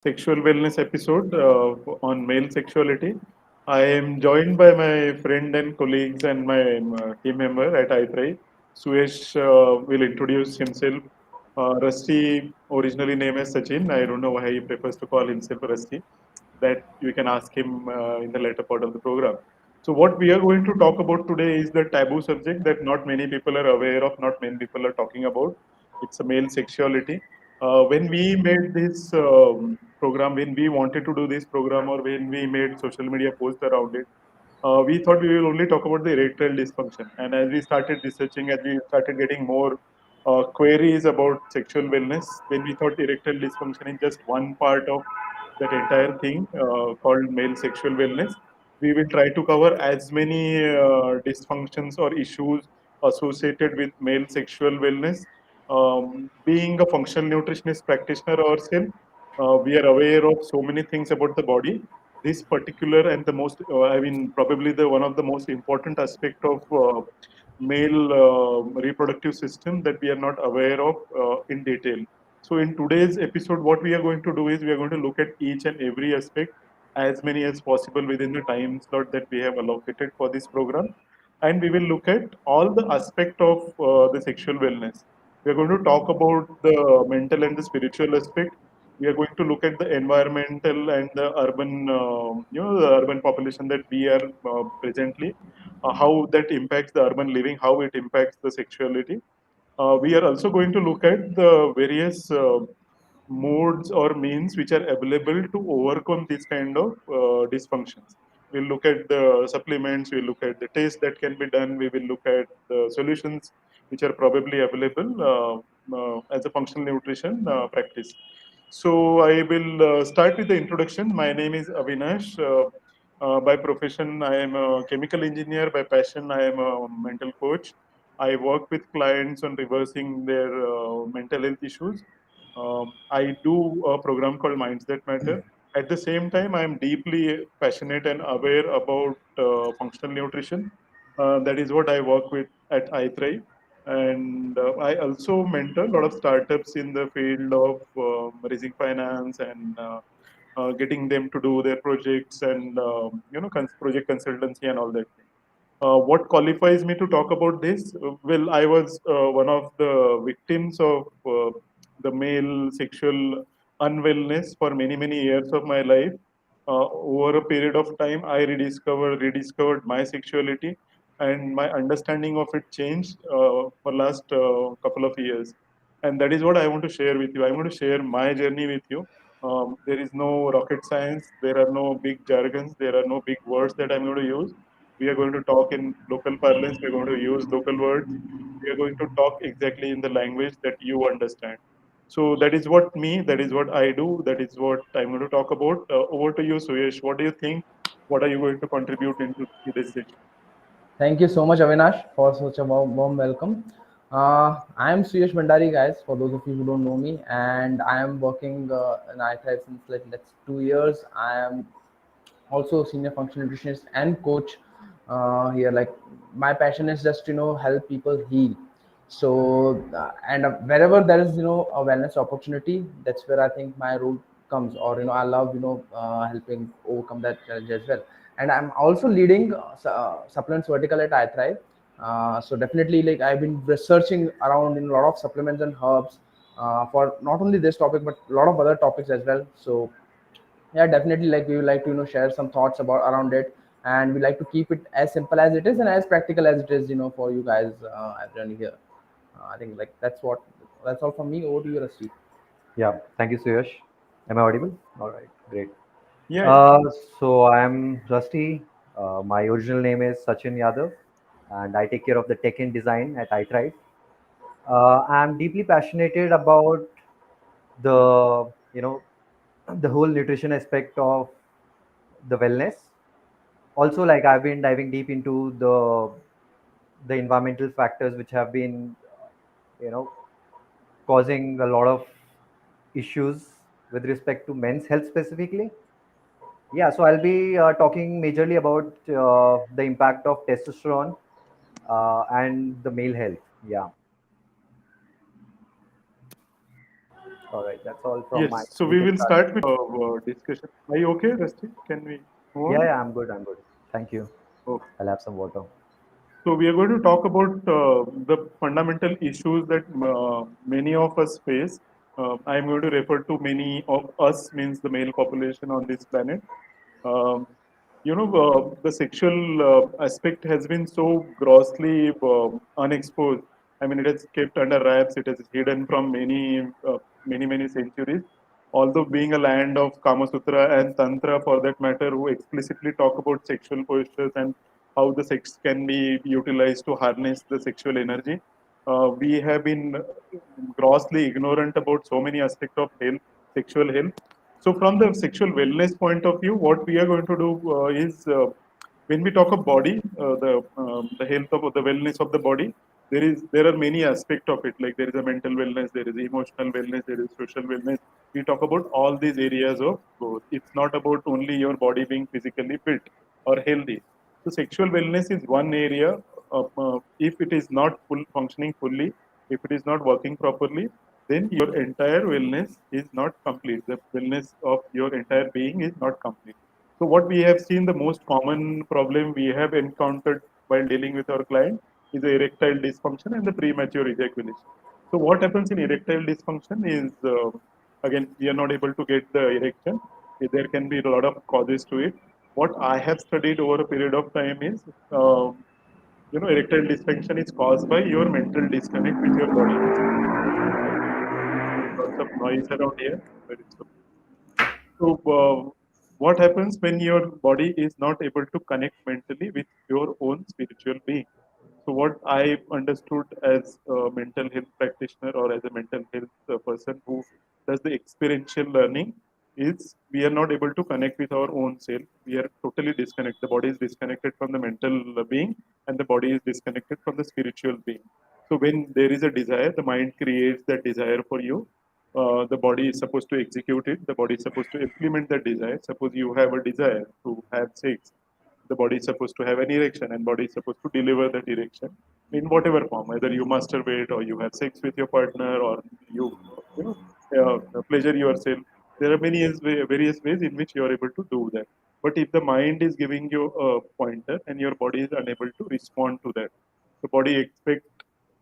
sexual wellness episode on male sexuality. I am joined by my friend and colleagues and my team member at iThrive. Suyash will introduce himself. Rusty, originally named as Sachin. I don't know why he prefers to call himself Rusty. That you can ask him in the later part of the program. So, what we are going to talk about today is the taboo subject that not many people are aware of, not many people are talking about. It's a male sexuality. When we made this program, when we wanted to do this program, or when we made social media posts around it, we thought we will only talk about the erectile dysfunction. And as we started researching, as we started getting more queries about sexual wellness, then we thought erectile dysfunction is just one part of that entire thing called male sexual wellness. We will try to cover as many dysfunctions or issues associated with male sexual wellness. Being a functional nutritionist practitioner ourselves, we are aware of so many things about the body. This particular and the most, probably the one of the most important aspect of male reproductive system that we are not aware of in detail. So in today's episode, what we are going to do is we are going to look at each and every aspect as many as possible within the time slot that we have allocated for this program, and we will look at all the aspect of the sexual wellness. We are going to talk about the mental and the spiritual aspect. We are going to look at the environmental and the urban, the urban population that we are presently, how that impacts the urban living, how it impacts the sexuality. We are also going to look at the various modes or means which are available to overcome these kind of dysfunctions. We'll look at the supplements, we'll look at the tests that can be done, we will look at the solutions which are probably available as a functional nutrition practice. So I will start with the introduction. My name is Avinash. By profession, I am a chemical engineer. By passion, I am a mental coach. I work with clients on reversing their mental health issues. I do a program called Minds That Matter. At the same time, I am deeply passionate and aware about functional nutrition. That is what I work with at iThrive. And I also mentor a lot of startups in the field of raising finance and getting them to do their projects and project consultancy and all that. What qualifies me to talk about this? Well, I was one of the victims of the male sexual unwellness for many years of my life. Over a period of time, I rediscovered my sexuality, and my understanding of it changed for last couple of years. And that is what I want to share with you. I want to share my journey with you. There is no rocket science. There are no big jargons. There are no big words that I'm going to use. We are going to talk in local parlance. We're going to use local words. We are going to talk exactly in the language that you understand. So that is what me, that is what I do, that is what I'm going to talk about. Over to you, Suyesh. What do you think? What are you going to contribute into this session? Thank you so much, Avinash, for such a warm welcome. I am Suyash Bhandari, guys, for those of you who don't know me, and I am working in iThrive since like that's 2 years. I am also a senior functional nutritionist and coach here. Like my passion is just help people heal. So and wherever there is a wellness opportunity, that's where I think my role comes. Or I love helping overcome that challenge as well. And I'm also leading supplements vertical at iThrive. So definitely, like I've been researching around in a lot of supplements and herbs for not only this topic but a lot of other topics as well. So yeah, definitely, like we would like to share some thoughts about around it, and we like to keep it as simple as it is and as practical as it is for you guys as journey here. I think like that's all from me. Over to you, Rusty. Yeah, thank you, Suyash. Am I audible? All right, great. Yeah, yeah. Uh, so I'm Rusty. My original name is Sachin Yadav, and I take care of the tech and design at iThrive. I'm deeply passionate about the the whole nutrition aspect of the wellness. Also, like I've been diving deep into the environmental factors which have been you know causing a lot of issues with respect to men's health specifically. Yeah, so I'll be talking majorly about the impact of testosterone and the male health. Yeah. All right, that's all from Yes, my. so We we can will start. start with discussion. Are you okay, Rusty? Can we move Yeah, on? yeah, I'm good. I'm good. Thank you. Okay. I'll have some water. So we are going to talk about the fundamental issues that many of us face. I am going to refer to many of us means the male population on this planet. Um, the sexual aspect has been so grossly unexposed. I mean, it is kept under wraps. It is hidden from many centuries. Although being a land of Kama Sutra and Tantra, for that matter, who explicitly talk about sexual postures and how the sex can be utilized to harness the sexual energy, we have been grossly ignorant about so many aspects of health, sexual health. So, from the sexual wellness point of view, what we are going to do is when we talk of body, the health of the wellness of the body, there are many aspects of it. Like there is a mental wellness, there is emotional wellness, there is social wellness. We talk about all these areas of growth. It's not about only your body being physically fit or healthy. So sexual wellness is one area. If it is not functioning fully, if it is not working properly, then your entire wellness is not complete. The wellness of your entire being is not complete. So what we have seen, the most common problem we have encountered while dealing with our client is the erectile dysfunction and the premature ejaculation. So what happens in erectile dysfunction is, again, we are not able to get the erection. There can be a lot of causes to it. What I have studied over a period of time is, erectile dysfunction is caused by your mental disconnect with your body. Lots of noise around here. Very slow. So, what happens when your body is not able to connect mentally with your own spiritual being? So, what I understood as a mental health practitioner or as a mental health person who does the experiential learning is we are not able to connect with our own self. We are totally disconnected. The body is disconnected from the mental being, and the body is disconnected from the spiritual being. So, when there is a desire, the mind creates that desire for you. The body is supposed to execute it. The body is supposed to implement that desire. Suppose you have a desire to have sex, the body is supposed to have an erection, and body is supposed to deliver that erection in whatever form. Either you masturbate, or you have sex with your partner, or you know pleasure yourself. There are various ways in which you are able to do that. But if the mind is giving you a pointer and your body is unable to respond to that, the body expect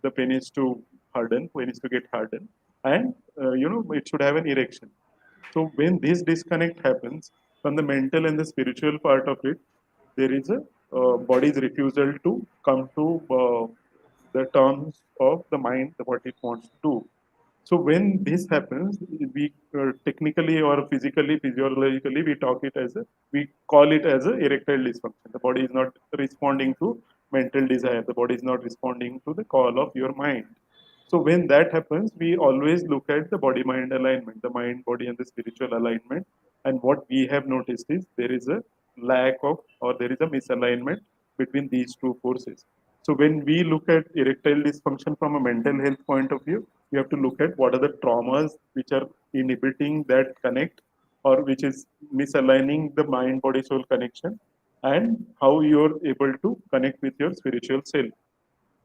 the penis to harden, penis to get hardened, and it should have an erection. So when this disconnect happens from the mental and the spiritual part of it, there is a body's refusal to come to the terms of the mind, what it wants to do. So when this happens, we technically or physically, physiologically, we call it as a erectile dysfunction. The body is not responding to mental desire. The body is not responding to the call of your mind. So when that happens, we always look at the body-mind alignment, the mind, body, and the spiritual alignment. And what we have noticed is there is a lack of, or there is a misalignment between these two forces. So when we look at erectile dysfunction from a mental health point of view, we have to look at what are the traumas which are inhibiting that connect, or which is misaligning the mind, body, soul connection, and how you're able to connect with your spiritual self.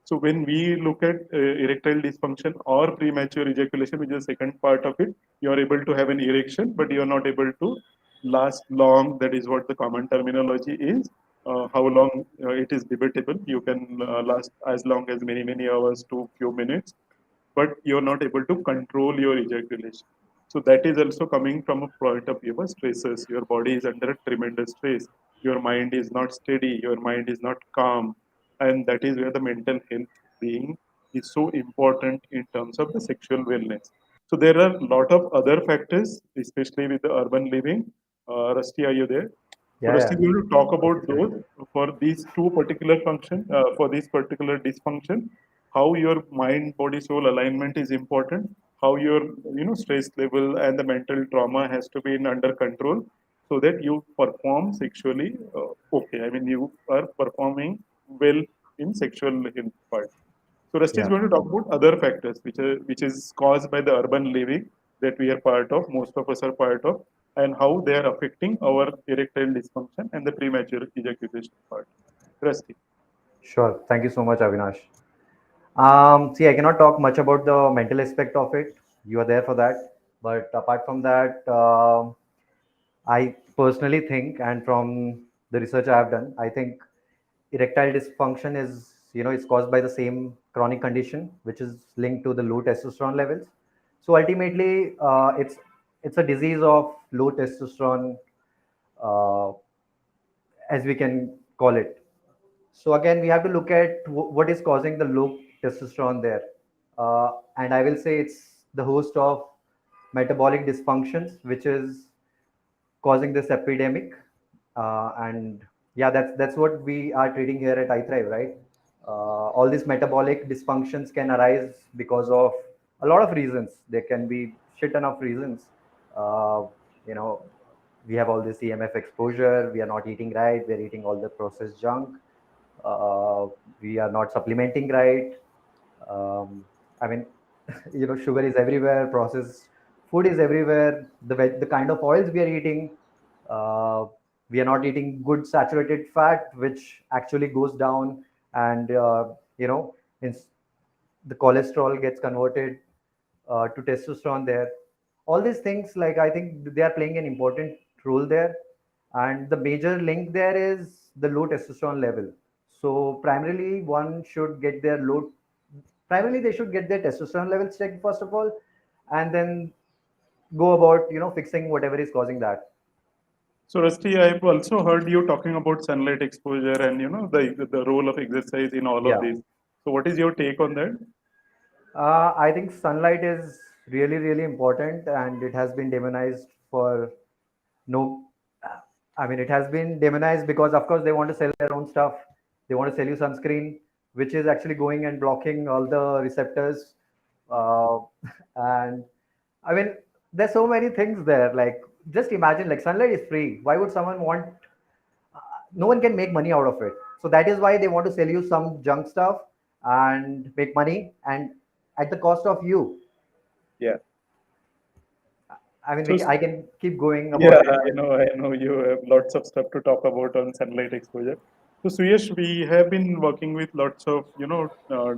So when we look at erectile dysfunction or premature ejaculation, which is the second part of it, you are able to have an erection, but you are not able to last long. That is what the common terminology is. How long it is debatable. You can last as long as many hours to few minutes, but you're not able to control your ejaculation. So that is also coming from a point of view of stresses. Your body is under a tremendous stress. Your mind is not steady. Your mind is not calm, and that is where the mental health being is so important in terms of the sexual wellness. So there are a lot of other factors, especially with the urban living. Rusty, are you there? So Yeah, Rusty, yeah. we will talk about Perfect. those for these two particular function, for this particular dysfunction, how your mind, body, soul alignment is important, how your stress level and the mental trauma has to be in under control, so that you perform sexually okay. I mean, you are performing well in sexual health part. So Rusty is Yeah. going to talk about other factors which is caused by the urban living that we are part of, most of us are part of, and how they are affecting our erectile dysfunction and the premature ejaculation part. Rusty. Sure. Thank you so much, Avinash. See, I cannot talk much about the mental aspect of it. You are there for that. But apart from that, I personally think, and from the research I have done, I think erectile dysfunction is, it's caused by the same chronic condition, which is linked to the low testosterone levels. So ultimately, it's a disease of low testosterone, uh, as we can call it. So again, we have to look at what is causing the low testosterone there, and I will say it's the host of metabolic dysfunctions, which is causing this epidemic. And yeah, that's what we are treating here at iThrive, right? All these metabolic dysfunctions can arise because of a lot of reasons. There can be shit ton of reasons. Uh, you know, we have all this EMF exposure. We are not eating right. We're eating all the processed junk. Uh, we are not supplementing right. um, I mean, sugar is everywhere, processed food is everywhere, the kind of oils we are eating, uh, we are not eating good saturated fat, which actually goes down, and in, the cholesterol gets converted to testosterone there. All these things, like, I think they are playing an important role there, and the major link there is the low testosterone level. So primarily, they should get their testosterone levels checked first of all, and then go about fixing whatever is causing that. So Rusty, I've also heard you talking about sunlight exposure and the role of exercise in all of Yeah. this. So what is your take on that? I think sunlight is really, really important, and it has been demonized for no. I mean, it has been demonized because, of course, they want to sell their own stuff. They want to sell you sunscreen, which is actually going and blocking all the receptors. Uh, and I mean, there's so many things there. Like, just imagine, like, sunlight is free. Why would someone want? No one can make money out of it. So that is why they want to sell you some junk stuff and make money, and at the cost of you. Yeah. I mean, So I can keep going yeah, about it, I but know, I know you have lots of stuff to talk about on sunlight exposure. So Suyash, we have been working with lots of,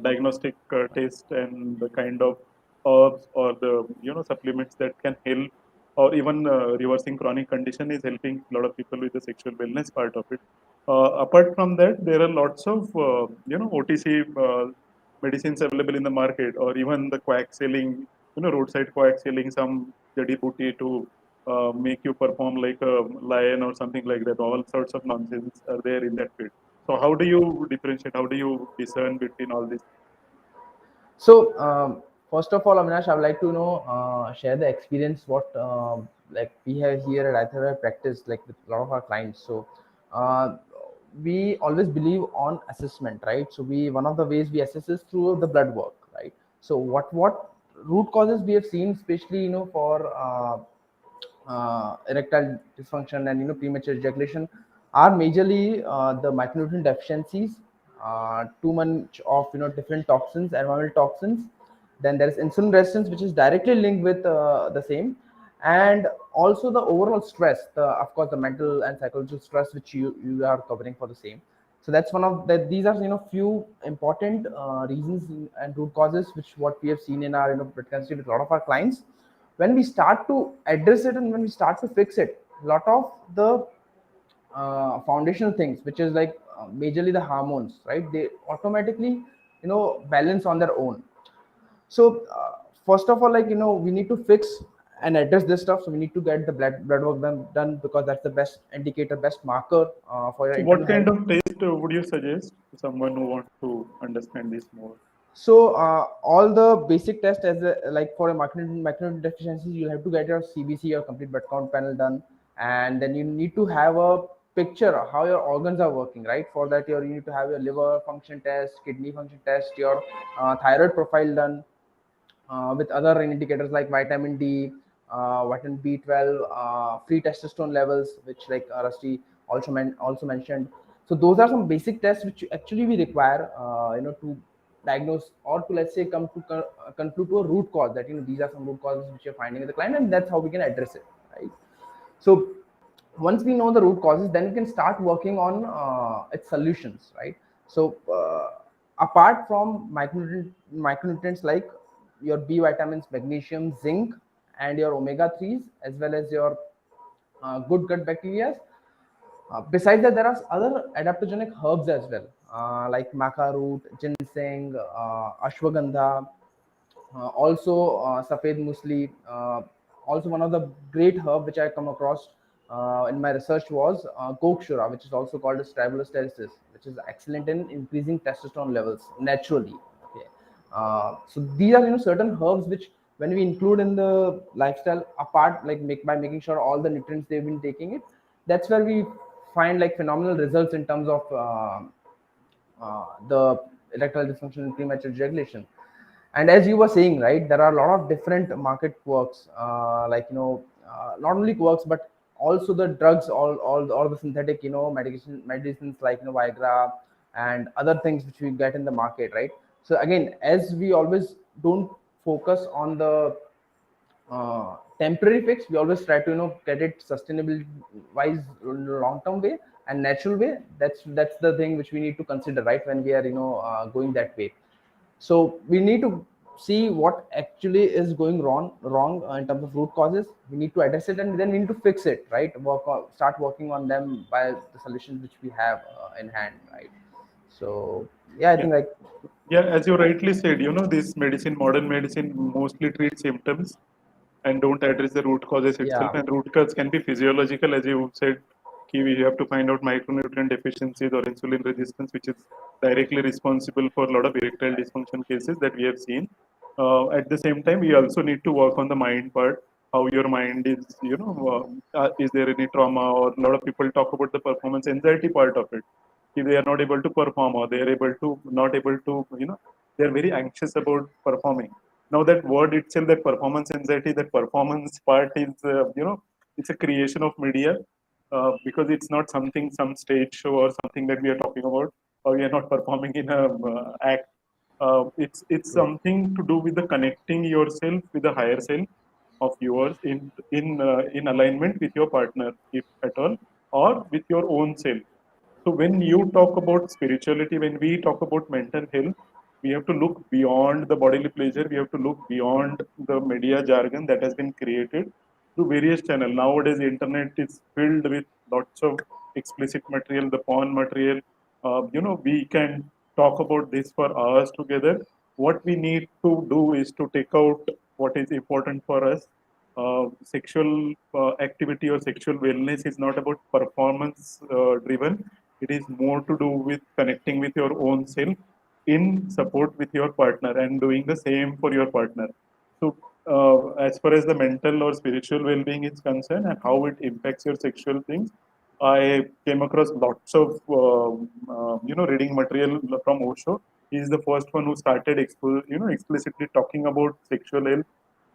diagnostic tests and the kind of herbs or the, supplements that can help, or even reversing chronic condition is helping a lot of people with the sexual wellness part of it. Apart from that, there are lots of, OTC medicines available in the market, or even the quack selling, roadside quack selling some jadi booty to make you perform like a lion or something like that. All sorts of nonsense are there in that field. So how do you differentiate? How do you discern between all this? So first of all, Avinash, I would like to share the experience what like we have here at Aether practice like with a lot of our clients. So uh, we always believe on assessment, right? So we one of the ways we assess is through the blood work, right? So what root causes we have seen, especially for erectile dysfunction and premature ejaculation are majorly the micronutrient deficiencies, too much of different toxins, environmental toxins. Then there is insulin resistance, which is directly linked with the same, and also the overall stress, the of course the mental and psychological stress which you are covering for the same. So that's one of the these are few important reasons and root causes which what we have seen in our pregnancy with a lot of our clients. When we start to address it and when we start to fix it, a lot of the foundational things which is like majorly the hormones, right, they automatically balance on their own. So first of all, like we need to fix and address this stuff. So we need to get the blood work done because that's the best indicator, best marker for your So what internal kind health. of test would you suggest to someone who wants to understand this more? So all the basic tests as like for a macronutrient deficiency, you have to get your CBC or complete blood count panel done, and then you need to have a picture of how your organs are working. Right, for that you need to have your liver function test, kidney function test, your thyroid profile done, with other indicators like vitamin D, vitamin B12, free testosterone levels, which like Rusty also mentioned. So those are some basic tests which actually we require, to diagnose or to let's say come to conclude to a root cause that these are some root causes which you're finding in the client, and that's how we can address it, right? So once we know the root causes, then we can start working on its solutions, right? So apart from micronutrients like your B vitamins, magnesium, zinc, and your omega 3s, as well as your good gut bacteria. Besides that, there are other adaptogenic herbs as well, like maca root, ginseng, ashwagandha, also safed musli. Also, one of the great herb which I come across in my research was gokshura, which is also called as Tribulus tertius, which is excellent in increasing testosterone levels naturally. Okay, so these are certain herbs which, when we include in the lifestyle, apart like by making sure all the nutrients they've been taking it, that's where we find like phenomenal results in terms of the erectile dysfunction and premature ejaculation. And as you were saying, right, there are a lot of different market quirks, not only quirks but also the drugs, all the synthetic medicines like Viagra and other things which we get in the market, right? So again, as we always don't focus on the temporary fix, we always try to get it sustainable wise, long term way and natural way. That's the thing which we need to consider, right, when we are going that way. So we need to see what actually is going wrong in terms of root causes. We need to address it, and then we need to fix it, right? Start working on them by the solutions which we have in hand, right? So yeah, I Yeah. think like Yeah, as you rightly said, this medicine, modern medicine, mostly treats symptoms and don't address the root causes itself. yeah, And root cause can be physiological, as you said. We have to find out micronutrient deficiencies or insulin resistance, which is directly responsible for a lot of erectile dysfunction cases that we have seen. At the same time, we also need to work on the mind part. How your mind is, is there any trauma? Or a lot of people talk about the performance anxiety part of it. If they are not able to perform, or they are able to not able to, they are very anxious about performing. Now that word itself, that performance anxiety, that performance part is, it's a creation of media, because it's not something, some stage show or something that we are talking about, or we are not performing in a act. It's true. something to do with the connecting yourself with the higher self of yours in alignment with your partner, if at all, or with your own self. So when you talk about spirituality, when we talk about mental health, we have to look beyond the bodily pleasure. We have to look beyond the media jargon that has been created through various channels. Nowadays, the internet is filled with lots of explicit material, the porn material. We can talk about this for hours together. What we need to do is to take out what is important for us. Sexual activity or sexual wellness is not about performance driven. It is more to do with connecting with your own self in support with your partner and doing the same for your partner. So, as far as the mental or spiritual well-being is concerned and how it impacts your sexual things, I came across lots of reading material from Osho. He is the first one who started explicitly talking about sexual health.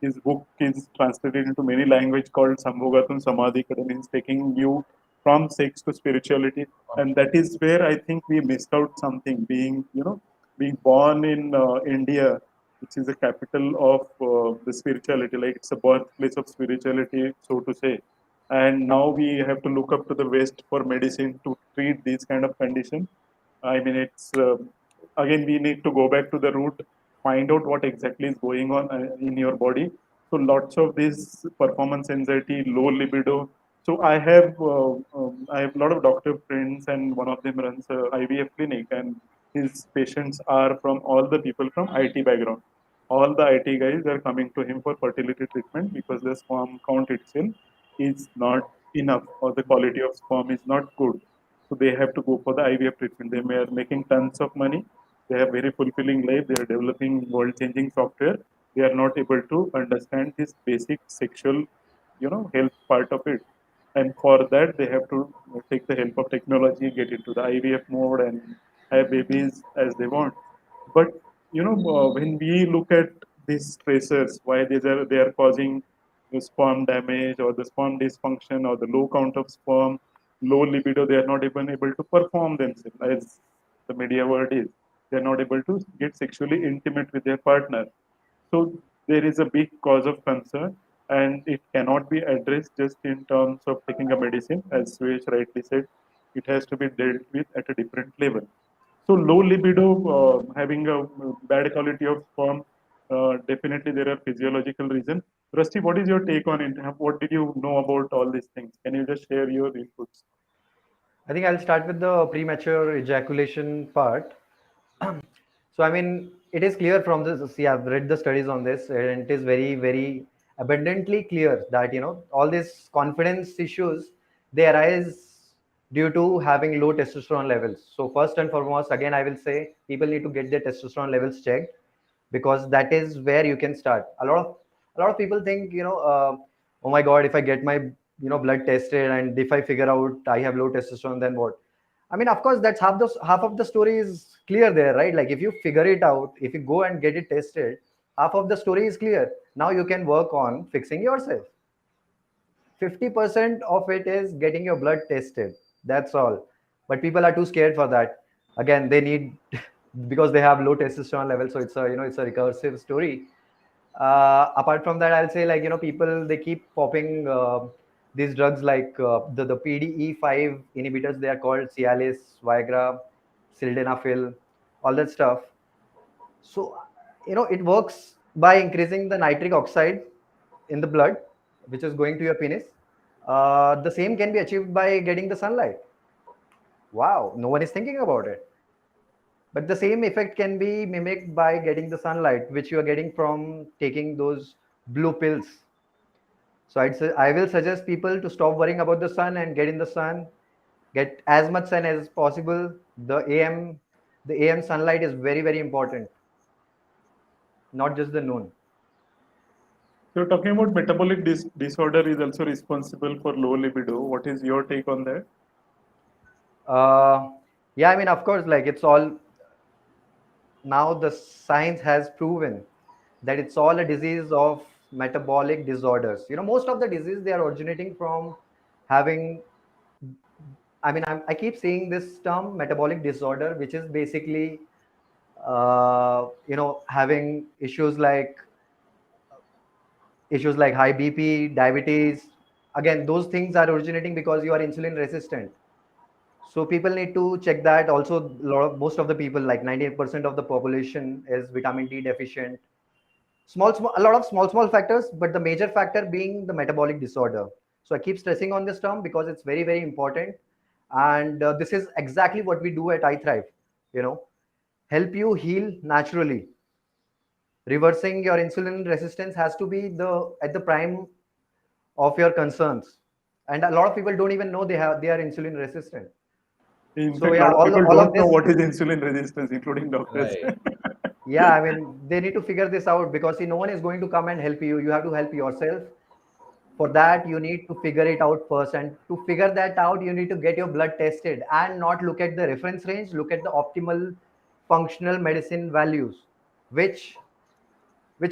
His book is translated into many languages called Sambhogatum Samadhi, that means taking you from sex to spirituality. And that is where I think we missed out something. Being born in India, which is the capital of the spirituality, like it's a birthplace of spirituality, so to say. And now we have to look up to the West for medicine to treat these kind of conditions. I mean, it's again, we need to go back to the root, find out what exactly is going on in your body. So lots of this performance anxiety, low libido. So I have a lot of doctor friends, and one of them runs a IVF clinic, and his patients are from all the people from IT background. All the IT guys are coming to him for fertility treatment because the sperm count itself is not enough, or the quality of sperm is not good. So they have to go for the IVF treatment. They are making tons of money. They have very fulfilling life. They are developing world-changing software. They are not able to understand this basic sexual, health part of it. And for that, they have to take the help of technology, get into the IVF mode, and have babies as they want. But when we look at these stressors, why they are causing the sperm damage or the sperm dysfunction or the low count of sperm, low libido, they are not even able to perform themselves, as the media word is. They are not able to get sexually intimate with their partner. So there is a big cause of concern, and it cannot be addressed just in terms of taking a medicine, as Suyash rightly said. It has to be dealt with at a different level. So low libido, having a bad quality of sperm, definitely there are physiological reasons. Rusty, what is your take on it? What did you know about all these things? Can you just share your inputs? I think I'll start with the premature ejaculation part. So, I mean, it is clear from this. See, I've read the studies on this, and it is very, very abundantly clear that all these confidence issues, they arise due to having low testosterone levels. So, first and foremost, again, I will say people need to get their testosterone levels checked, because that is where you can start. A lot of people think, oh my God, if I get my blood tested, and if I figure out I have low testosterone, then what? I mean, of course, that's half of the story is clear there, right? Like if you figure it out, if you go and get it tested, half of the story is clear. Now you can work on fixing yourself. 50% of it is getting your blood tested. That's all. But people are too scared for that. Again, they need because they have low testosterone levels. So it's a recursive story. Apart from that, I'll say, like, people, they keep popping these drugs like the PDE5 inhibitors. They are called Cialis, Viagra, Sildenafil, all that stuff. So, it works by increasing the nitric oxide in the blood, which is going to your penis. The same can be achieved by getting the sunlight. Wow, no one is thinking about it. But the same effect can be mimicked by getting the sunlight, which you are getting from taking those blue pills. So I will suggest people to stop worrying about the sun and get in the sun, get as much sun as possible. The AM sunlight is very, very important, not just the noon. So talking about metabolic disorder is also responsible for low libido. What is your take on that? Uh, yeah, I mean, of course, like it's all now the science has proven that it's all a disease of metabolic disorders. Most of the disease, they are originating from having, I mean, I keep saying this term metabolic disorder, which is basically having issues like high BP, diabetes. Again, those things are originating because you are insulin resistant. So people need to check that. Also, most of the people, like 98% of the population, is vitamin D deficient. A lot of small factors, but the major factor being the metabolic disorder. So I keep stressing on this term because it's very, very important, and this is exactly what we do at iThrive. You know, help you heal naturally. Reversing your insulin resistance has to be the at the prime of your concerns, and a lot of people don't even know they are insulin resistant. In So fact, a yeah, lot of people all of don't know this. what is insulin resistance, including doctors. Right. Yeah, I mean, they need to figure this out, because see, no one is going to come and help you. You have to help yourself. For that, you need to figure it out first, and to figure that out, you need to get your blood tested and not look at the reference range. Look at the optimal functional medicine values, which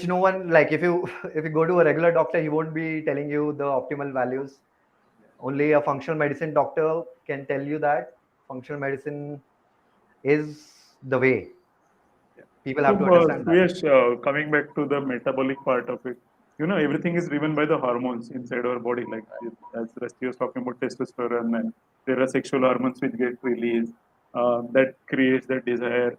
no one, like, if you if you go to a regular doctor, he won't be telling you the optimal values. Only a functional medicine doctor can tell you that. Functional medicine is the way. People So, have to understand that. Suyash, coming back to the metabolic part of it, everything is driven by the hormones inside our body. Like as Rusty was talking about testosterone, and there are sexual hormones which get released that creates that desire.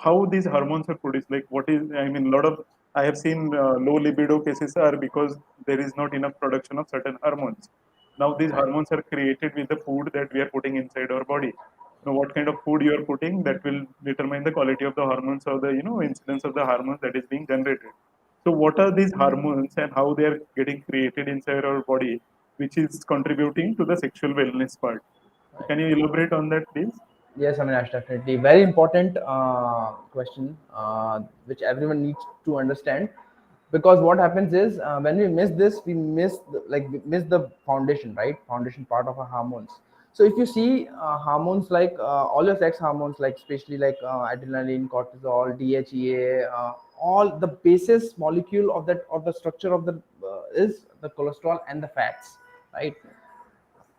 How these hormones are produced. Like, what is? I mean, a lot of I have seen low libido cases are because there is not enough production of certain hormones. Now, these Right. hormones are created with the food that we are putting inside our body. What kind of food you are putting, that will determine the quality of the hormones or the incidence of the hormones that is being generated. So what are these hormones and how they are getting created inside our body, which is contributing to the sexual wellness part? Right. Can you elaborate on that, please? Yes, Avinash, definitely. Very important question, which everyone needs to understand. Because what happens is, when we miss this, we miss we miss the foundation, right? Foundation part of our hormones. So if you see hormones like all your sex hormones, like especially like adrenaline, cortisol, DHEA, all the basis molecule of that, of the structure of the is the cholesterol and the fats, right?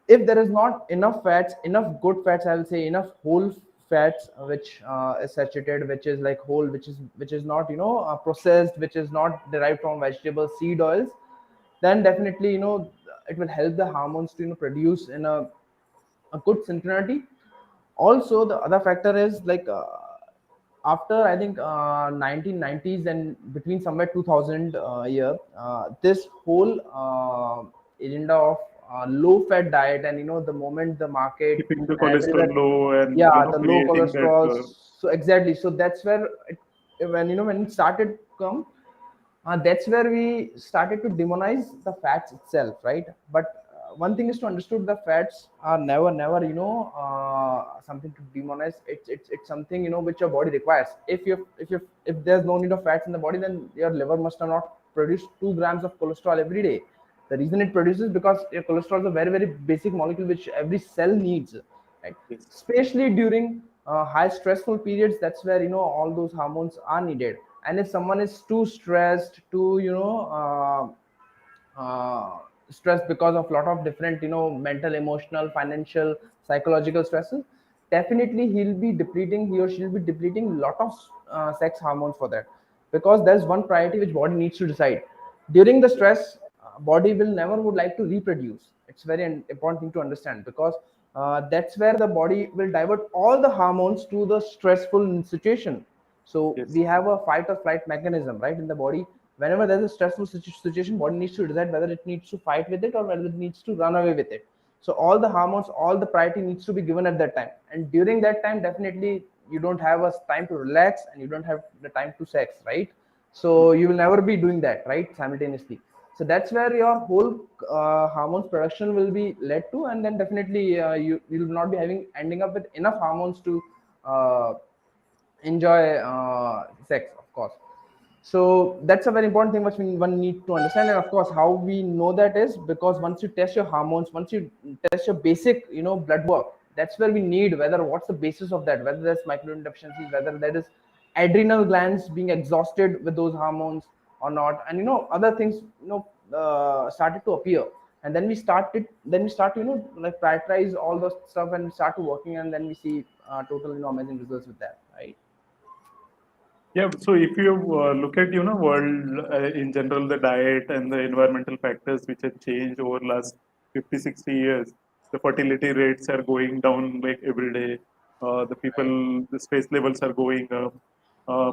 If there is not enough fats, enough good fats, I will say enough whole fats, which is saturated, which is like whole, which is not processed, which is not derived from vegetables, seed oils, then definitely it will help the hormones to produce in a good synchronicity. Also, the other factor is like after I think 1990s and between somewhere 2000 year, this whole agenda of low fat diet, and the moment the market Keeping the cholesterol everywhere, low and yeah, the low creating that. cholesterol. So exactly, so that's where when it started come, that's where we started to demonize the fats itself, right? But one thing is to understood, the fats are never something to demonize. It's something which your body requires. If there's no need of fats in the body, then your liver must have not produce 2 grams of cholesterol every day. The reason it produces, because your cholesterol is a very basic molecule which every cell needs, right? Yes, Especially during high stressful periods, that's where all those hormones are needed. And if someone is too stressed, too stressed because of a lot of different mental, emotional, financial, psychological stresses, definitely he or she will be depleting a lot of sex hormones for that. Because there's one priority which body needs to decide during the stress. Body will never would like to reproduce. It's very important thing to understand, because that's where the body will divert all the hormones to the stressful situation. So yes, we have a fight or flight mechanism, right, in the body. Whenever there's a stressful situation, body needs to decide whether it needs to fight with it or whether it needs to run away with it. So all the hormones, all the priority needs to be given at that time. And during that time, definitely you don't have a time to relax, and you don't have the time to sex, right? So you will never be doing that, right, simultaneously. So that's where your whole hormones production will be led to, and then definitely you will not be having ending up with enough hormones to uh, enjoy sex, of course. So that's a very important thing which one need to understand. And of course, how we know that is because once you test your hormones, once you test your basic blood work, that's where we need whether what's the basis of that, whether there's micronutrient deficiencies, whether there is adrenal glands being exhausted with those hormones or not, and other things started to appear. And then we start like prioritize all those stuff and start to working, and then we see total amazing results with that, right? yeah. So if you look at world in general, the diet and the environmental factors which have changed over last 50, 60 years, the fertility rates are going down like every day. The stress levels are going up.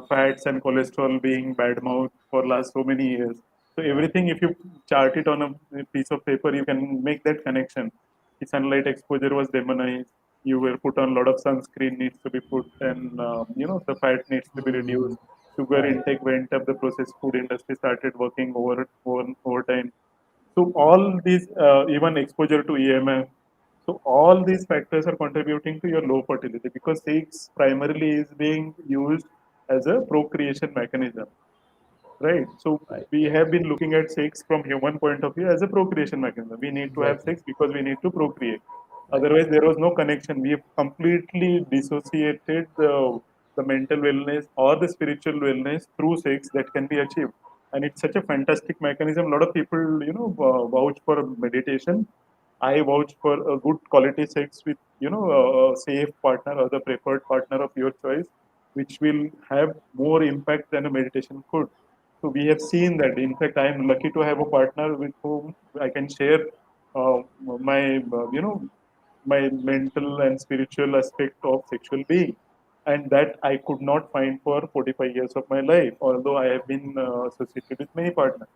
Fats and cholesterol being bad mouth for last so many years. So Right. everything, if you chart it on a piece of paper, you can make that connection. The sunlight exposure was demonized. You were put on a lot of sunscreen needs to be put, and the fat needs to be Hmm. reduced. Sugar Right. intake went up. The processed food industry started working overtime. So all these, even exposure to EMF, so all these factors are contributing to your low fertility because sex primarily is being used as a procreation mechanism, right? So Right. we have been looking at sex from human point of view as a procreation mechanism. We need to have Exactly. sex because we need to procreate. Right. Otherwise, there was no connection. We have completely dissociated the mental wellness or the spiritual wellness through sex that can be achieved. And it's such a fantastic mechanism. A lot of people, vouch for meditation. I vouch for a good quality sex with, a safe partner or the preferred partner of your choice, which will have more impact than a meditation could. So we have seen that. In fact, I am lucky to have a partner with whom I can share my, my mental and spiritual aspect of sexual being, and that I could not find for 45 years of my life, although I have been associated with many partners.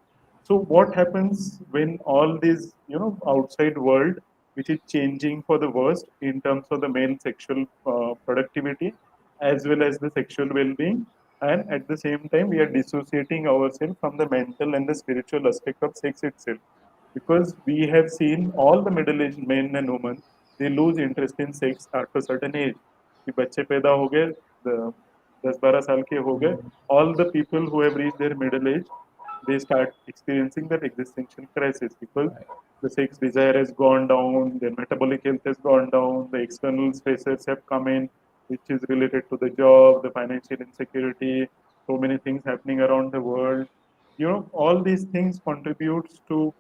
So what happens when all this, outside world, which is changing for the worst in terms of the male sexual productivity as well as the sexual well-being, and at the same time we are dissociating ourselves from the mental and the spiritual aspect of sex itself, because we have seen all the middle-aged men and women, they lose interest in sex after a certain age. कि बच्चे पैदा हो गए, 10-12 साल के हो गए, all the people who have reached their middle age, they start experiencing that existential crisis because Right. the sex desire has gone down, their metabolic health has gone down, the external stressors have come in, which is related to the job, the financial insecurity, so many things happening around the world. All these things contributes to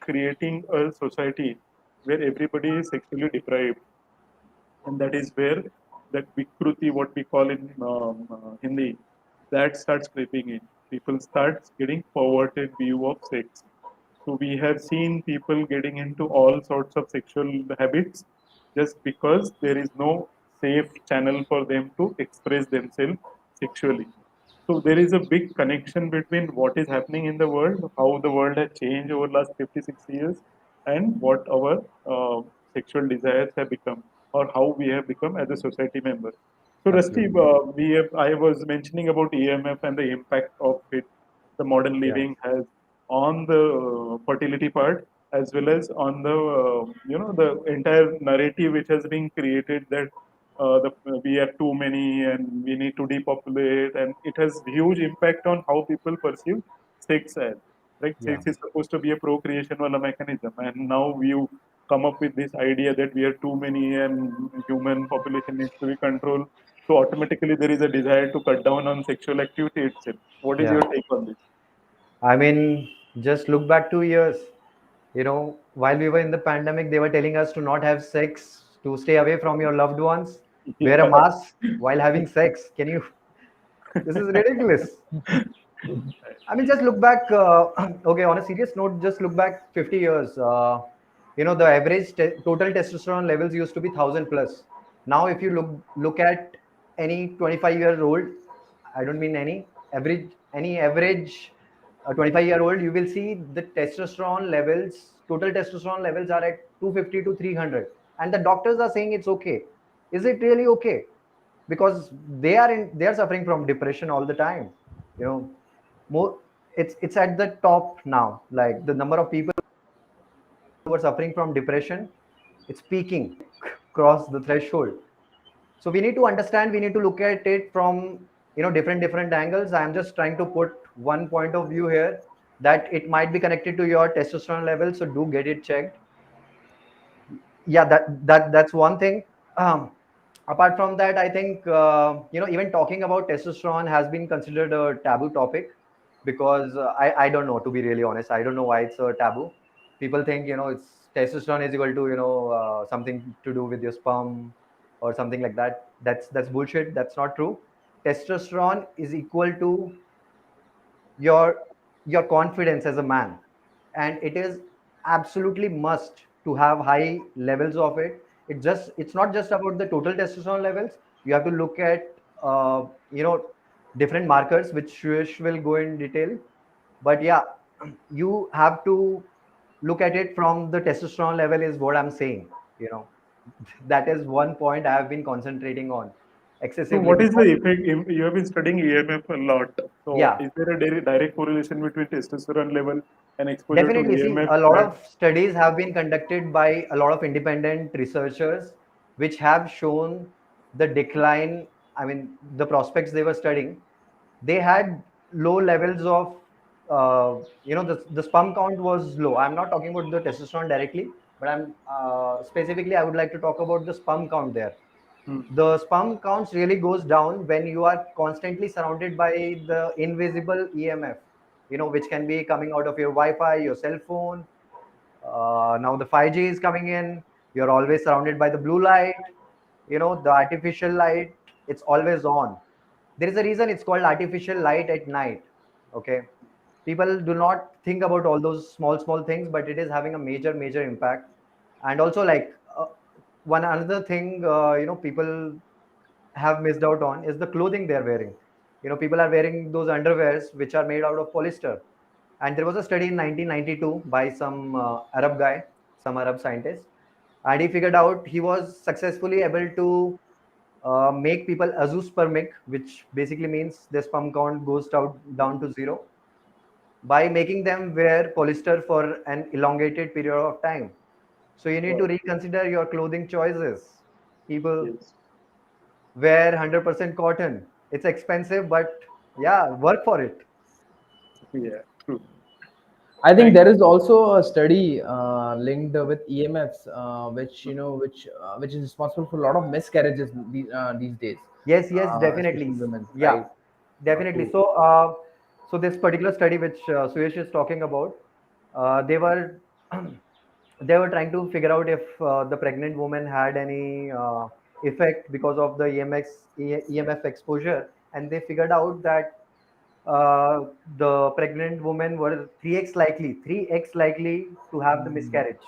creating a society where everybody is sexually deprived, and that is where that vikruti, what we call in Hindi, that starts creeping in. People start getting perverted view of sex. So we have seen people getting into all sorts of sexual habits just because there is no safe channel for them to express themselves sexually. So there is a big connection between what is happening in the world, how the world has changed over the last 50, 60 years, and what our sexual desires have become, or how we have become as a society member. So Rusty, Absolutely. I was mentioning about EMF and the impact of it, the modern Yeah. living has on the fertility part, as well as on the the entire narrative which has been created that we are too many and we need to depopulate, and it has huge impact on how people perceive sex as. Like Yeah. sex is supposed to be a procreation wala mechanism, and now we come up with this idea that we are too many and human population needs to be controlled. So automatically there is a desire to cut down on sexual activity itself. What is Yeah. your take on this? I mean, just look back 2 years. While we were in the pandemic, they were telling us to not have sex, to stay away from your loved ones, wear a Yeah. mask while having sex. Can you? This is ridiculous. I mean, just look back. Okay, on a serious note, just look back 50 years. The average total testosterone levels used to be 1,000 plus. Now, if you look at any 25-year-old, I don't mean any average 25-year-old, you will see the testosterone levels, total testosterone levels are at 250 to 300, and the doctors are saying it's okay. Is it really okay? Because they are suffering from depression all the time. You know, more it's at the top now. Like the number of people who are suffering from depression, it's peaking, cross the threshold. So we need to understand, we need to look at it from different angles. I'm just trying to put one point of view here, that it might be connected to your testosterone level, so do get it checked. Yeah, that's one thing. Apart from that, I think even talking about testosterone has been considered a taboo topic, because I don't know, to be really honest, I don't know why it's a taboo. People think it's testosterone is equal to something to do with your sperm or something like that. That's bullshit. That's not true. Testosterone is equal to your your confidence as a man, and it is absolutely must to have high levels of it. It's not just about the total testosterone levels. You have to look at different markers, which Suyash will go in detail. But yeah, you have to look at it from the testosterone level, is what I'm saying. you know that is one point I have been concentrating on So excessively, what is the because effect? You have been studying EMF a lot. So yeah. is there a direct correlation between testosterone level and exposure to Definitely. See, EMF a lot that of studies have been conducted by a lot of independent researchers, which have shown the decline. I mean, the prospects they were studying, they had low levels of, the sperm count was low. I'm not talking about the testosterone directly, but specifically, I would like to talk about the sperm count there. hmm, The sperm counts really goes down when you are constantly surrounded by the invisible EMF, which can be coming out of your Wi-Fi, your cell phone. Now the 5G is coming in. You're always surrounded by the blue light. The artificial light. It's always on. There is a reason it's called artificial light at night. Okay, people do not think about all those small things, but it is having a major impact. And also, like, one another thing, people have missed out on is the clothing they're wearing. People are wearing those underwears which are made out of polyester. And there was a study in 1992 by some Arab guy, some Arab scientist, and he figured out, he was successfully able to make people azoospermic, which basically means their sperm count goes down to zero, by making them wear polyester for an elongated period of time. So you need to wow, reconsider your clothing choices. People yes, wear 100% cotton. It's expensive, but yeah, work for it. yeah, true. I think Thank there is also a study linked with EMFs, which is responsible for a lot of miscarriages these days, Yes, especially definitely. women, Yeah, right? definitely. you. So this particular study which Suyash is talking about, they were they were trying to figure out if the pregnant woman had any effect because of the EMF exposure, and they figured out that the pregnant women were 3x likely to have the Mm, miscarriage.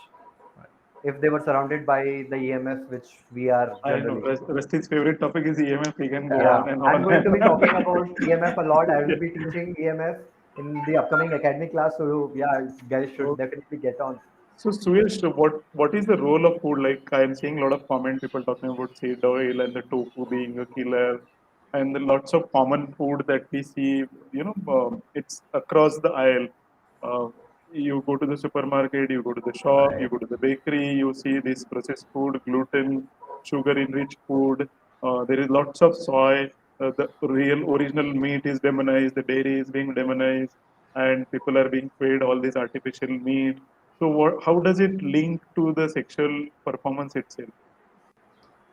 right. if they were surrounded by the EMF, which we are I know generally. Rusty's favorite topic is EMF. We can go Yeah, on and I'm on. going to be talking about EMF a lot. I will Yeah. be teaching EMF in the upcoming academic class. So yeah, guys should So, definitely get on. so Suyash, what is the role of food? Like I am seeing a lot of comment people talking about seed oil and the tofu being a killer, and the lots of common food that we see. It's across the aisle. Uh, you go to the supermarket, you go to the shop, you Right. go to the bakery, you see this processed food, gluten, sugar-enriched food. There is lots of soy. The real original meat is demonized. The dairy is being demonized, and people are being fed all this artificial meat. So, how does it link to the sexual performance itself?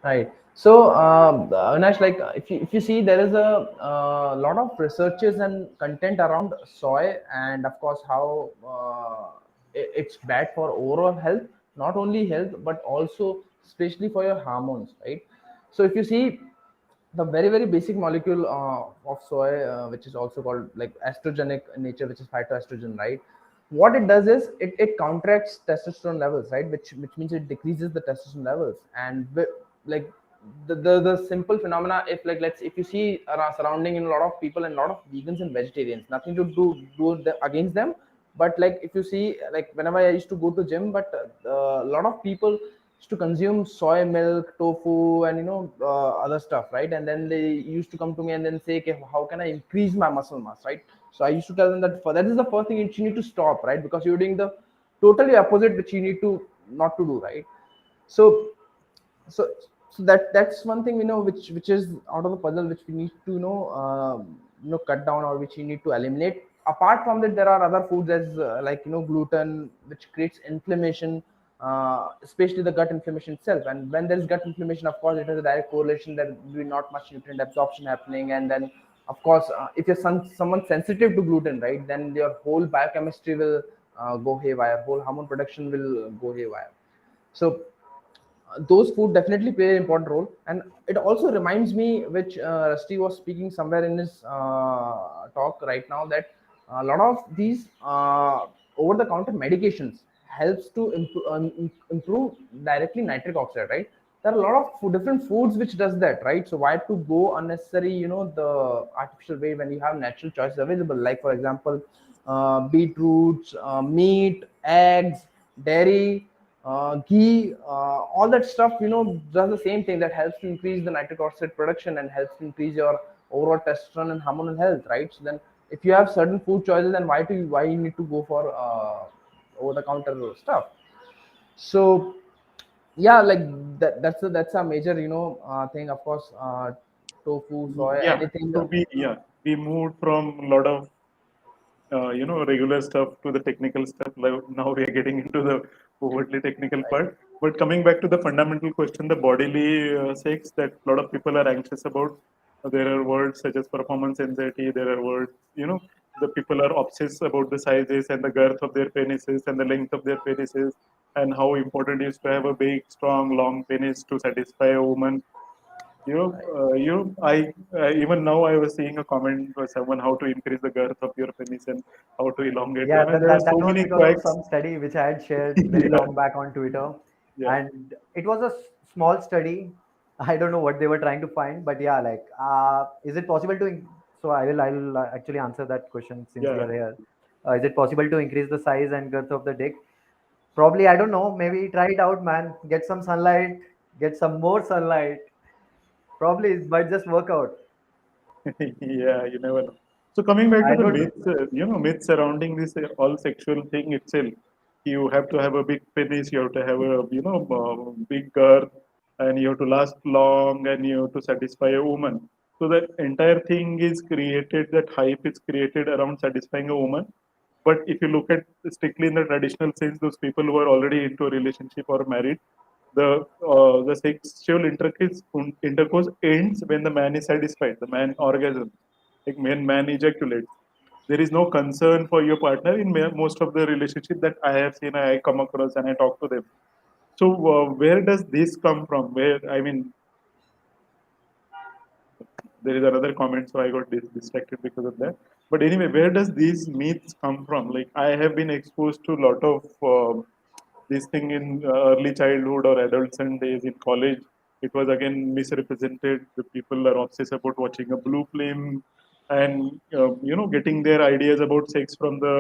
Right. So, Avinash, like if you see, there is a lot of researches and content around soy, and of course how it's bad for overall health, not only health but also especially for your hormones, right? So, if you see the very basic molecule of soy, which is also called like estrogenic in nature, which is phytoestrogen, right? What it does is it counteracts testosterone levels, right? Which means it decreases the testosterone levels, and like the simple phenomena, if like let's if you see around surrounding in a lot of people and a lot of vegans and vegetarians, nothing to against them, but like if you see, like whenever I used to go to gym, but a lot of people used to consume soy milk, tofu, and other stuff, right? And then they used to come to me and then say, okay, how can I increase my muscle mass, right? So I used to tell them that that is the first thing which you need to stop, right? Because you're doing the totally opposite which you need to not to do, right? So so so that's one thing, which is out of the puzzle, which we need to cut down, or which you need to eliminate. Apart from that, there are other foods as like gluten, which creates inflammation, especially the gut inflammation itself. And when there is gut inflammation, of course it has a direct correlation, there will be not much nutrient absorption happening. And then of course, if you're someone sensitive to gluten, right, then your whole biochemistry will go haywire, whole hormone production will go haywire. So those food definitely play an important role. And it also reminds me, which Rusty was speaking somewhere in his talk right now, that a lot of these over the counter medications helps to improve directly nitric oxide, right? There are a lot of different foods which does that, right? So why to go unnecessary, the artificial way, when you have natural choices available, like for example, beetroots, meat, eggs, dairy, ghee, all that stuff, does the same thing, that helps to increase the nitric oxide production and helps to increase your overall testosterone and hormonal health, right? So then, if you have certain food choices, then why you need to go for over the counter stuff? So yeah, like that's a major thing, of course. Tofu, soy, Yeah. anything. So we moved from a lot of regular stuff to the technical stuff. Like now we are getting into the overtly technical part. But coming back to the fundamental question, the bodily sex that a lot of people are anxious about. There are words such as performance anxiety. There are words, the people are obsessed about the sizes and the girth of their penises and the length of their penises, and how important it is to have a big, strong, long penis to satisfy a woman. I even now I was seeing a comment for someone how to increase the girth of your penis and how to elongate Yeah, them, and there are that so was many because of quacks. some study which I had shared very Yeah, long back on Twitter. yeah, And it was a small study. I don't know what they were trying to find, but yeah, like, is it possible to? So I will actually answer that question since we yeah. are here. Is it possible to increase the size and girth of the dick? Probably, I don't know. Maybe try it out, man. Get some sunlight, get some more sunlight. Probably it might just work out. Yeah, you never know. So coming back to I the don't know. myths, myths surrounding this all sexual thing itself. You have to have a big penis, you have to have a big girth, and you have to last long, and you have to satisfy a woman. So that entire thing is created. That hype is created around satisfying a woman. But if you look at strictly in the traditional sense, those people who are already into a relationship or married, the sexual intercourse ends when the man is satisfied, the man orgasms, like when man ejaculates. There is no concern for your partner in most of the relationship that I have seen, I come across, and I talk to them. So where does this come from? Where I mean, there is another comment, so I got distracted because of that. But anyway, where does these myths come from? Like I have been exposed to a lot of this thing in early childhood or adolescent days in college, it was again misrepresented. The people are obsessed about watching a blue film and getting their ideas about sex from the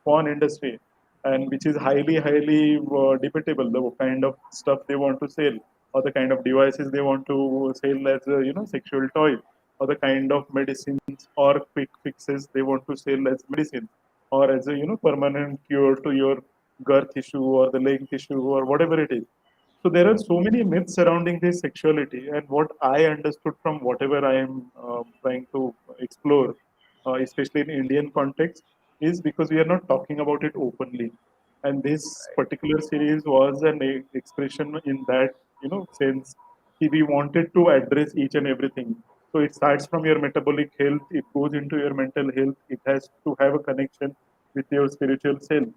porn industry, and which is highly debatable. The kind of stuff they want to sell, or the kind of devices they want to sell as a sexual toy, or the kind of medicines or quick fixes they want to sell as medicine, or as a permanent cure to your girth issue or the leg issue or whatever it is. So there are True. so many myths surrounding this sexuality, and what I understood from whatever I am trying to explore, especially in Indian context, is because we are not talking about it openly, and this particular series was an expression in that sense. We wanted to address each and everything. So it starts from your metabolic health, it goes into your mental health, it has to have a connection with your spiritual self.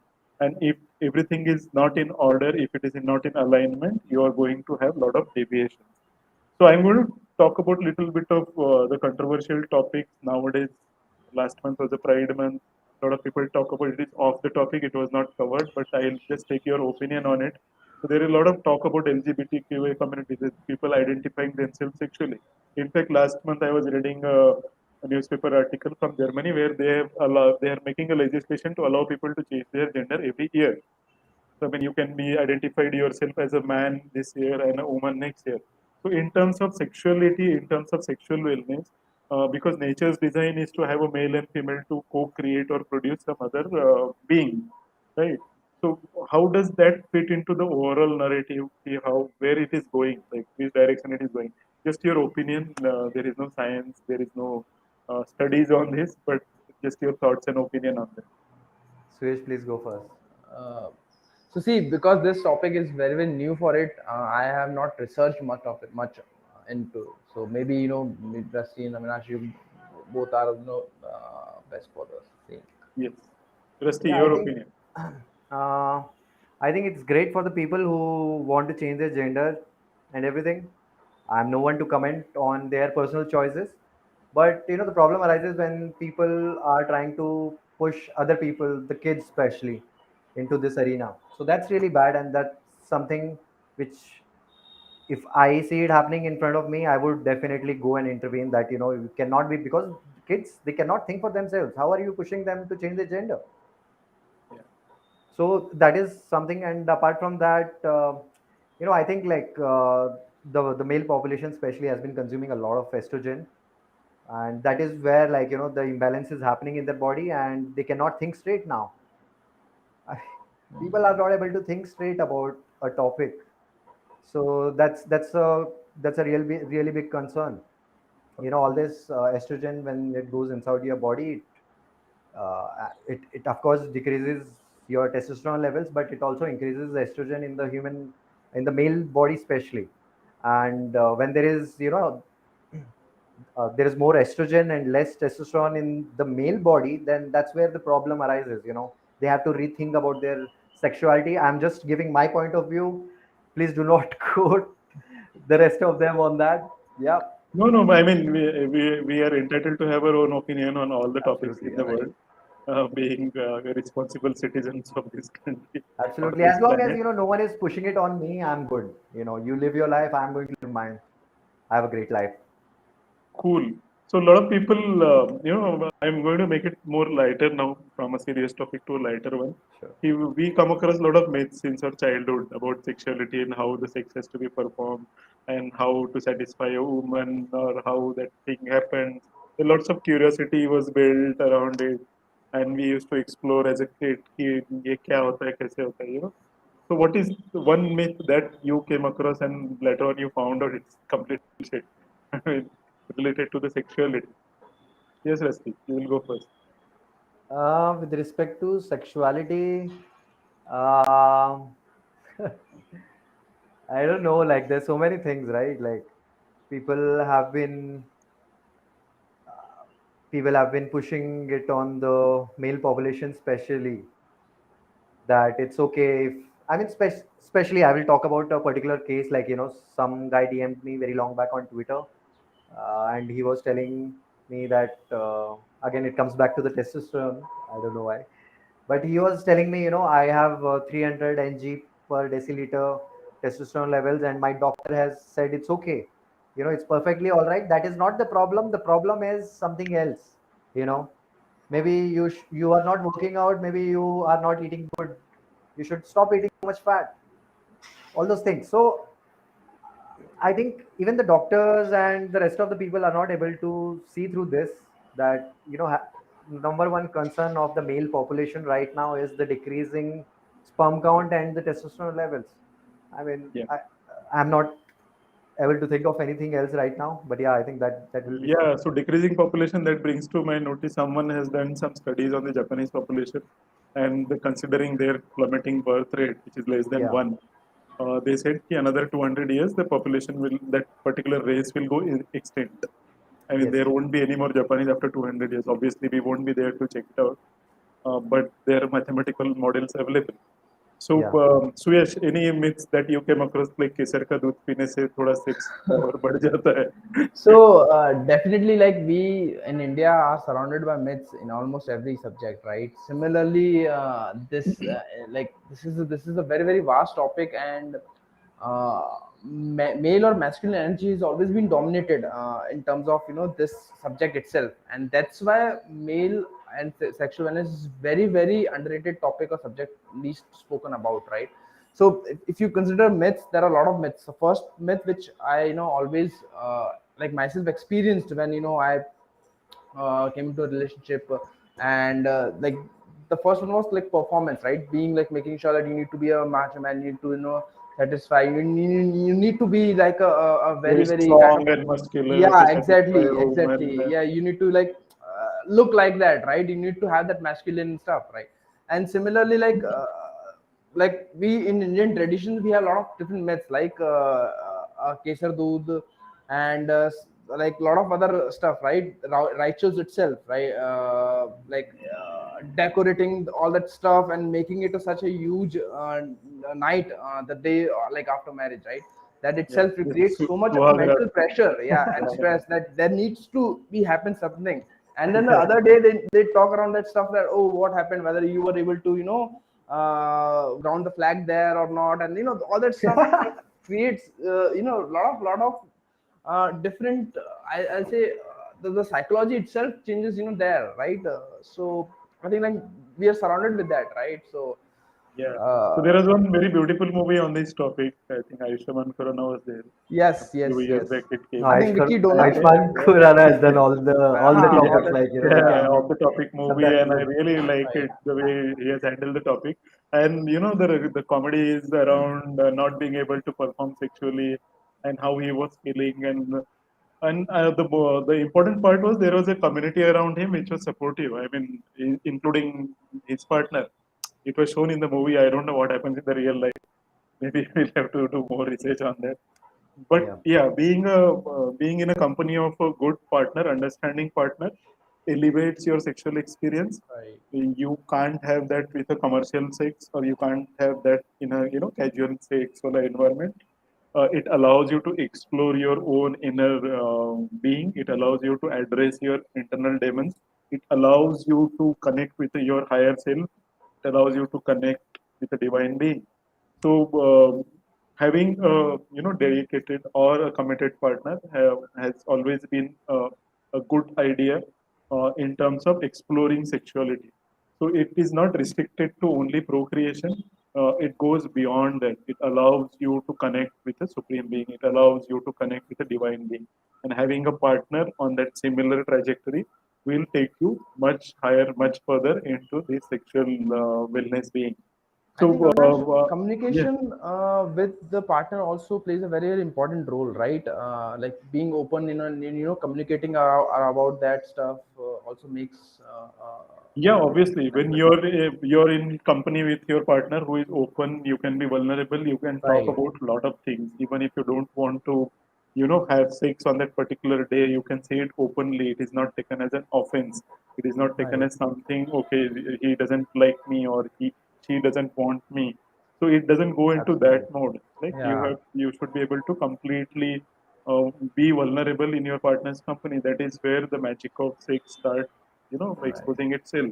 And if everything is not in order, if it is not in alignment, you are going to have a lot of deviations. So I'm going to talk about little bit of the controversial topics nowadays. Last month was a Pride month. A lot of people talk about it. Is off the topic. It was not covered, but I'll just take your opinion on it. So there is a lot of talk about LGBTQA communities, as people identifying themselves sexually. In fact, last month I was reading a newspaper article from Germany where they are making a legislation to allow people to change their gender every year. So, I mean, you can be identified yourself as a man this year and a woman next year. So, in terms of sexuality, in terms of sexual wellness, because nature's design is to have a male and female to co-create or produce some other being, right? So, how does that fit into the overall narrative? See how where it is going, like which direction it is going. Just your opinion. There is no science, there is no studies on this, but just your thoughts and opinion on that. Suyash, please go first. Uh, so see, because this topic is very new for it, I have not researched much into. So maybe Rusty and Avinash, you both are best for the same. Yes, Rusty, Yeah, your opinion. uh, I think it's great for the people who want to change their gender and everything. I'm no one to comment on their personal choices, but the problem arises when people are trying to push other people, the kids especially, into this arena. So that's really bad, and that's something which, if I see it happening in front of me, I would definitely go and intervene. That you cannot be, because kids, they cannot think for themselves. How are you pushing them to change their gender? Yeah. So that is something. And apart from that, I think like the male population especially has been consuming a lot of estrogen, and that is where like the imbalance is happening in their body, and they cannot think straight now. People are not able to think straight about a topic. So that's a really big concern. All this estrogen, when it goes inside your body, it of course decreases your testosterone levels, but it also increases the estrogen in the male body especially. And when there is more estrogen and less testosterone in the male body, then that's where the problem arises. They have to rethink about their sexuality. I'm just giving my point of view. Please do not quote the rest of them on that. Yeah, No, no, I mean, we are entitled to have our own opinion on all the topics absolutely, in the absolutely. world, being responsible citizens of this country or Absolutely. this As long as planet. no one is pushing it on me, I'm good. You live your life, I'm going to live mine. I have a great life. Cool. So a lot of people, I'm going to make it more lighter now from a serious topic to a lighter one. Sure. We come across a lot of myths since our childhood about sexuality and how the sex has to be performed and how to satisfy a woman or how that thing happens. So lots of curiosity was built around it, and we used to explore as a kid, कि ये क्या होता है, कैसे होता है, So what is the one myth that you came across and later on you found out it's complete shit? Related to the sexuality. Yes, Rusty, you will go first. With respect to sexuality, um I don't know. Like, there's so many things, right? Like, people have been people have been pushing it on the male population, especially, that it's okay if, I mean, especially I will talk about a particular case. Like, some guy DM'd me very long back on Twitter, and he was telling me that, again, it comes back to the testosterone. I don't know why, but he was telling me, I have 300 ng per deciliter testosterone levels, and my doctor has said it's okay. It's perfectly all right. That is not the problem. The problem is something else. You know, maybe you are not working out. Maybe you are not eating good. You should stop eating too much fat. All those things. So I think even the doctors and the rest of the people are not able to see through this. That number one concern of the male population right now is the decreasing sperm count and the testosterone levels. I mean, Yeah. I'm not able to think of anything else right now, but yeah, I think that will be Yeah, something. so decreasing population, that brings to my notice someone has done some studies on the Japanese population, and considering their plummeting birth rate, which is less than Yeah, one, they said कि another 200 years the population will, that particular race will go extinct. I mean, yes, there won't be any more Japanese after 200 years. Obviously, we won't be there to check it out, but there are mathematical models available. So, yeah. Suyash, any myths that you came across, like केसर का दूध पीने से थोड़ा sex और बढ़ जाता है? So definitely, like we in India are surrounded by myths in almost every subject, right? Similarly, this is a very vast topic, and male or masculine energy has always been dominated in terms of this subject itself, and that's why male and sexual wellness is very underrated topic or subject least spoken about, right? So if you consider myths, there are a lot of myths. The first myth which I always like myself experienced when I came into a relationship, and like the first one was like performance, right? Being like making sure that you need to be a macho man, you need to satisfy, you need to be like a Very very kind of, strong and muscular yeah, to satisfy a exactly, woman. yeah, you need to like look like that, right? You need to have that masculine stuff, right? And similarly, like we in Indian traditions, we have a lot of different myths, like kesar doodh, and like a lot of other stuff, right? Rituals itself, right? Decorating all that stuff and making it such a huge night, the day like after marriage, right? That Yeah, itself this creates so much of a Suhag mental Rat. pressure, yeah, and Yeah, stress, that there needs to be happen something. And then the other day they talk around that stuff, that, oh, what happened, whether you were able to ground the flag there or not, and all that stuff creates lot of different, I'll say, the psychology itself changes there, right? So I think like we are surrounded with that, right? So yeah. So uh, there was one very beautiful movie on this topic. I think Ayushmann Khurrana was there a yes, few yes, years yes. back. It No, came I out. think Vicky Dona. Aishman Khurana has done all the All talks, that, like Yeah, yeah, of the topic some movie, that and I film. really like right. it the way he has handled the topic. And the comedy is around not being able to perform sexually, and how he was feeling, and the important part was there was a community around him which was supportive. I mean, including his partner. It was shown in the movie. I don't know what happens in the real life. Maybe we'll have to do more research on that. But Yeah, yeah, being in a company of a good partner, understanding partner, elevates your sexual experience. Right. You can't have that with a commercial sex, or you can't have that in a casual sexual environment. It allows you to explore your own inner being. It allows you to address your internal demons. It allows you to connect with your higher self. It allows you to connect with the divine being. So having a dedicated or a committed partner has always been a good idea in terms of exploring sexuality. So it is not restricted to only procreation. It goes beyond that. It allows you to connect with a supreme being. It allows you to connect with a divine being. And having a partner on that similar trajectory will take you much higher, much further into the sexual wellness being. I So, think, Avinash, yes, communication with the partner also plays a very important role, right? Like being open, and communicating about that stuff also makes yeah, obviously, life when better. you're in company with your partner who is open, you can be vulnerable. You can talk Right, about a lot of things, even if you don't want to, have sex on that particular day. You can say it openly. It is not taken as an offense. It is not taken right, as something. Okay, he doesn't like me, or she doesn't want me. So it doesn't go into that absolutely. mode. Like yeah, you should be able to completely be vulnerable in your partner's company. That is where the magic of sex starts, right. exposing itself.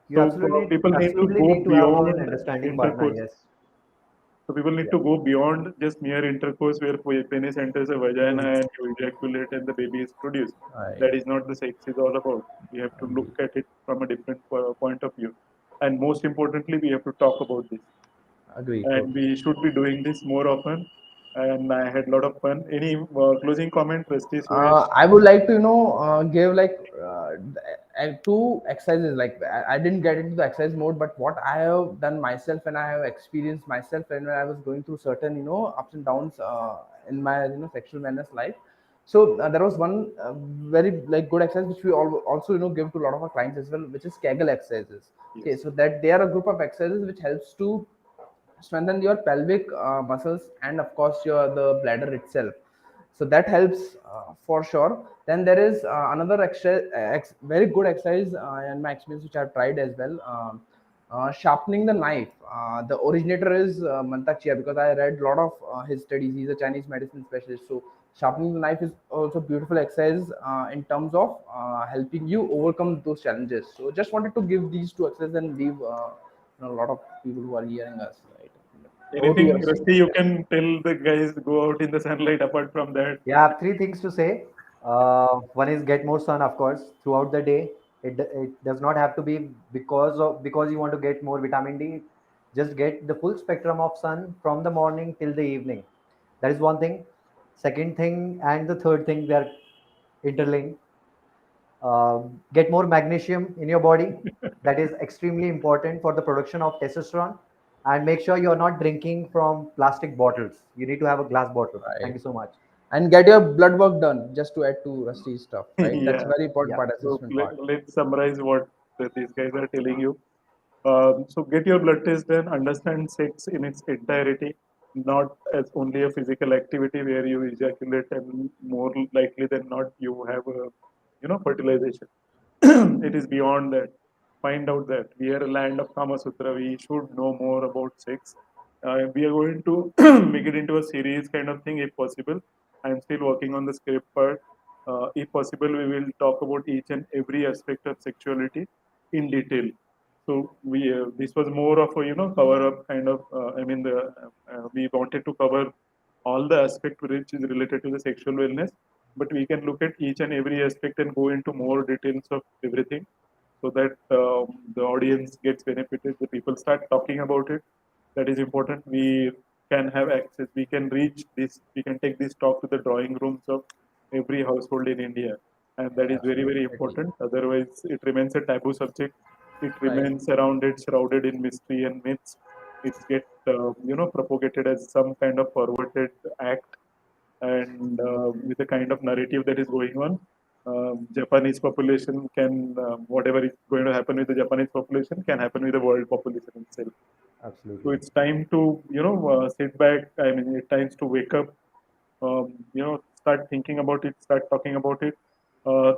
You So absolutely people need to absolutely go need to have an beyond understanding partner. intercourse. Yes. So people need Yeah. to go beyond just mere intercourse where penis enters a vagina and you ejaculate and the baby is produced. Right. That is not the sex is all about. We have to look Agreed. at it from a different point of view. And most importantly, we have to talk about this. Agreed. And Totally. we should be doing this more often. And I had a lot of fun. Any closing comment, Rusty, Suresh? I would like to, give like two exercises. Like I didn't get into the exercise mode, but what I have done myself and I have experienced myself when I was going through certain, ups and downs in my, sexual wellness life. So there was one very like good exercise which we also, give to a lot of our clients as well, which is Kegel exercises. Okay, Yes. so that they are a group of exercises which helps to strengthen your pelvic muscles and of course your the bladder itself, so that helps for sure. Then there is another exercise, very good exercise in my experience which I've tried as well, sharpening the knife. The originator is Mantak Chia, because I read a lot of his studies. He's a Chinese medicine specialist, so sharpening the knife is also beautiful exercise in terms of helping you overcome those challenges. So just wanted to give these two exercises and leave a lot of people who are hearing us, right? Over to you, Anything, Rusty. Rusty, you Yeah. can tell the guys go out in the sunlight apart from that? Yeah, I have three things to say. One is get more sun, of course, throughout the day. It does not have to be because you want to get more vitamin D. Just get the full spectrum of sun from the morning till the evening. That is one thing. Second thing and the third thing, they are interlinked. Get more magnesium in your body. That is extremely important for the production of testosterone. And make sure you are not drinking from plastic bottles. You need to have a glass bottle. Thank Right. you so much. And get your blood work done, just to add to Rusty's stuff, right? That's a Yeah. very important Yeah. part, So assessment part. let's summarize what these guys are telling you. So get your blood test done, understand sex in its entirety, not as only a physical activity where you ejaculate and more likely than not you have a fertilization. It is beyond that. Find out that we are a land of Kama Sutra. We should know more about sex. We are going to make it into a series kind of thing if possible. I'm still working on the script part. If possible, we will talk about each and every aspect of sexuality in detail. So we this was more of a cover up kind of. We wanted to cover all the aspect which is related to the sexual wellness, but we can look at each and every aspect and go into more details of everything, so that the audience gets benefited. The people start talking about it. That is important. We can have access. We can reach this. We can take this talk to the drawing rooms of every household in India, and that is very Absolutely, very agree. important. Otherwise, it remains a taboo subject. It Right. remains surrounded, shrouded in mystery and myths. It gets propagated as some kind of forwarded act, and with the kind of narrative that is going on, Japanese population can whatever is going to happen with the Japanese population can happen with the world population itself. So Absolutely. it's time to sit back. I mean, it's time to wake up. Start thinking about it. Start talking about it.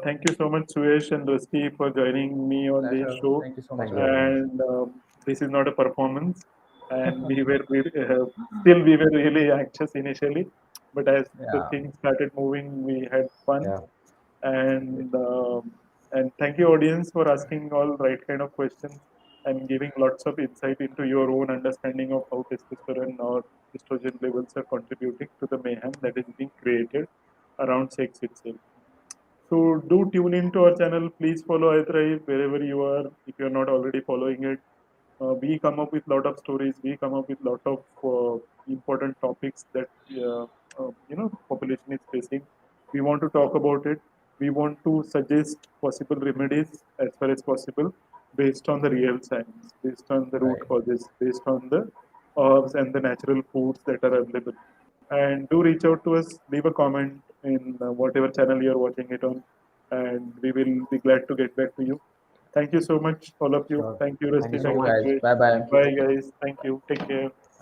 Thank you so much, Suyesh and Rusty, for joining me on this Pleasure. show. Thank you so much, Thank you, Avinash. Avinash. And this is not a performance, and still we were really anxious initially, but as the Yeah. things started moving, we had fun. Yeah. And thank you, audience, for asking all right kind of questions and giving lots of insight into your own understanding of how testosterone or estrogen levels are contributing to the mayhem that is being created around sex itself. So do tune into our channel. Please follow iThrive wherever you are if you're not already following it. We come up with lot of stories. We come up with lot of important topics that population is facing. We want to talk about it. We want to suggest possible remedies as far as possible, based on the real science, based on the root Right. causes, based on the herbs and the natural foods that are available. And do reach out to us. Leave a comment in whatever channel you are watching it on, and we will be glad to get back to you. Thank you so much, all of you. Sure. Thank you, Thank Rusty. you so Thank you, Thank you, much. guys. Suresh. Bye bye. Thank you. Bye, guys. Thank you. Take care.